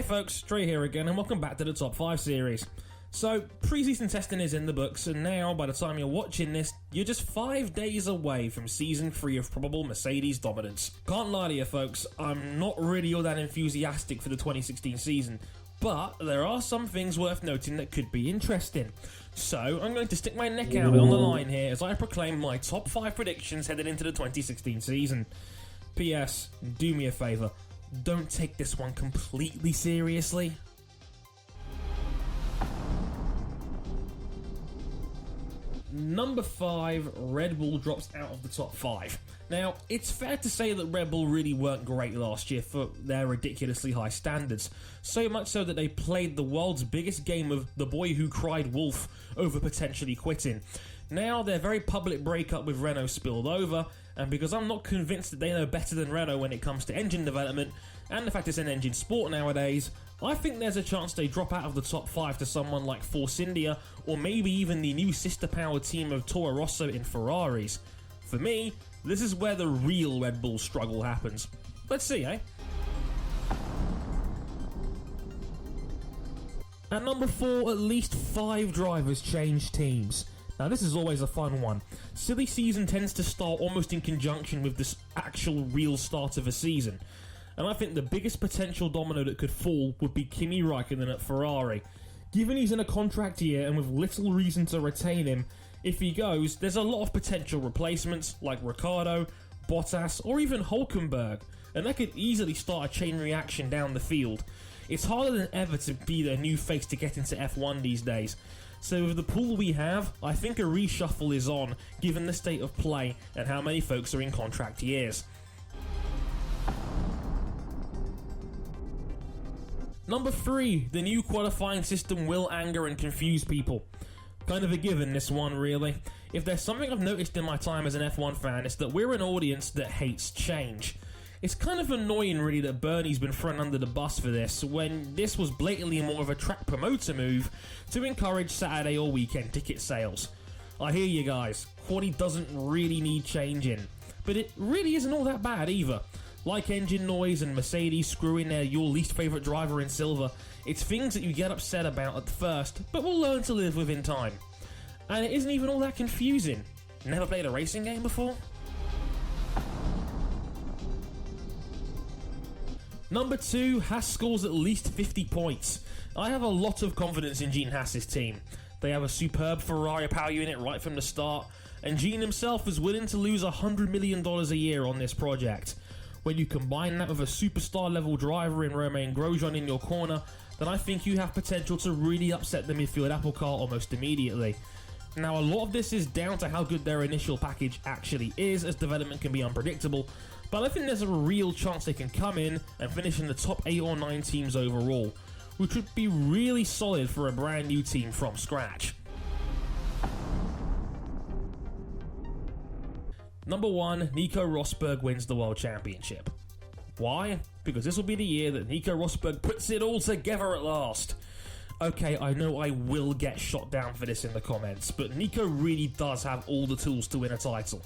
folks, Trey here again and welcome back to the Top 5 series. So, pre-season testing is in the books and now, by the time you're watching this, you're just 5 days away from Season 3 of probable Mercedes dominance. Can't lie to you folks, I'm not really all that enthusiastic for the 2016 season, but there are some things worth noting that could be interesting. So, I'm going to stick my neck out on the line here as I proclaim my top 5 predictions headed into the 2016 season. P.S. Do me a favour, don't take this one completely seriously. Number 5, Red Bull drops out of the top 5. Now, it's fair to say that Red Bull really weren't great last year for their ridiculously high standards. So much so that they played the world's biggest game of the boy who cried wolf over potentially quitting. Now, their very public breakup with Renault spilled over, and because I'm not convinced that they know better than Renault when it comes to engine development, and the fact it's an engine sport nowadays, I think there's a chance they drop out of the top 5 to someone like Force India, or maybe even the new sister-powered team of Toro Rosso in Ferraris. For me, this is where the real Red Bull struggle happens. Let's see, eh? At number 4, at least 5 drivers changed teams. Now this is always a fun one. Silly season tends to start almost in conjunction with this actual real start of a season. And I think the biggest potential domino that could fall would be Kimi Räikkönen at Ferrari. Given he's in a contract year and with little reason to retain him, if he goes, there's a lot of potential replacements like Ricciardo, Bottas or even Hülkenberg, and that could easily start a chain reaction down the field. It's harder than ever to be the new face to get into F1 these days. So with the pool we have, I think a reshuffle is on, given the state of play and how many folks are in contract years. Number 3, the new qualifying system will anger and confuse people. Kind of a given, this one, really. If there's something I've noticed in my time as an F1 fan, it's that we're an audience that hates change. It's kind of annoying, really, that Bernie's been thrown under the bus for this, when this was blatantly more of a track promoter move to encourage Saturday or weekend ticket sales. I hear you guys, quality doesn't really need changing, but it really isn't all that bad either. Like engine noise and Mercedes screwing your least favourite driver in silver, it's things that you get upset about at first, but will learn to live with in time. And it isn't even all that confusing. Never played a racing game before? Number 2, Haas scores at least 50 points. I have a lot of confidence in Gene Haas's team. They have a superb Ferrari power unit right from the start, and Gene himself is willing to lose $100 million a year on this project. When you combine that with a superstar level driver in Romain Grosjean in your corner, then I think you have potential to really upset the midfield apple cart almost immediately. Now a lot of this is down to how good their initial package actually is, as development can be unpredictable, but I think there's a real chance they can come in and finish in the top 8 or 9 teams overall, which would be really solid for a brand new team from scratch. Number 1, Nico Rosberg wins the World Championship. Why? Because this will be the year that Nico Rosberg puts it all together at last. Okay, I know I will get shot down for this in the comments, but Nico really does have all the tools to win a title.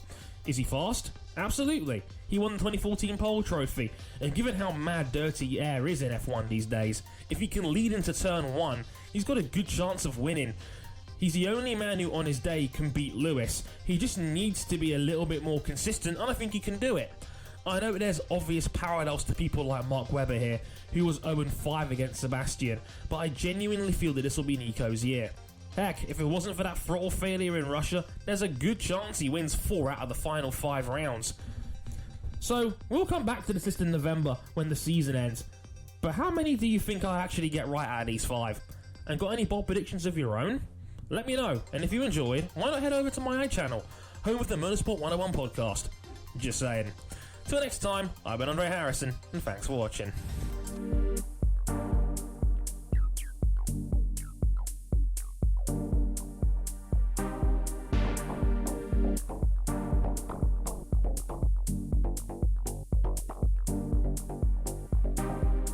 Is he fast? Absolutely. He won the 2014 pole trophy, and given how mad dirty air is in F1 these days, if he can lead into turn 1, he's got a good chance of winning. He's the only man who on his day can beat Lewis. He just needs to be a little bit more consistent, and I think he can do it. I know there's obvious parallels to people like Mark Webber here, who was 0-5 against Sebastian, but I genuinely feel that this will be Nico's year. Heck, if it wasn't for that throttle failure in Russia, there's a good chance he wins 4 out of the final 5 rounds. So, we'll come back to this list in November when the season ends, but how many do you think I actually get right out of these 5? And got any bold predictions of your own? Let me know, and if you enjoyed, why not head over to my channel, home of the Motorsport 101 podcast. Just saying. Till next time, I've been Andre Harrison, and thanks for watching.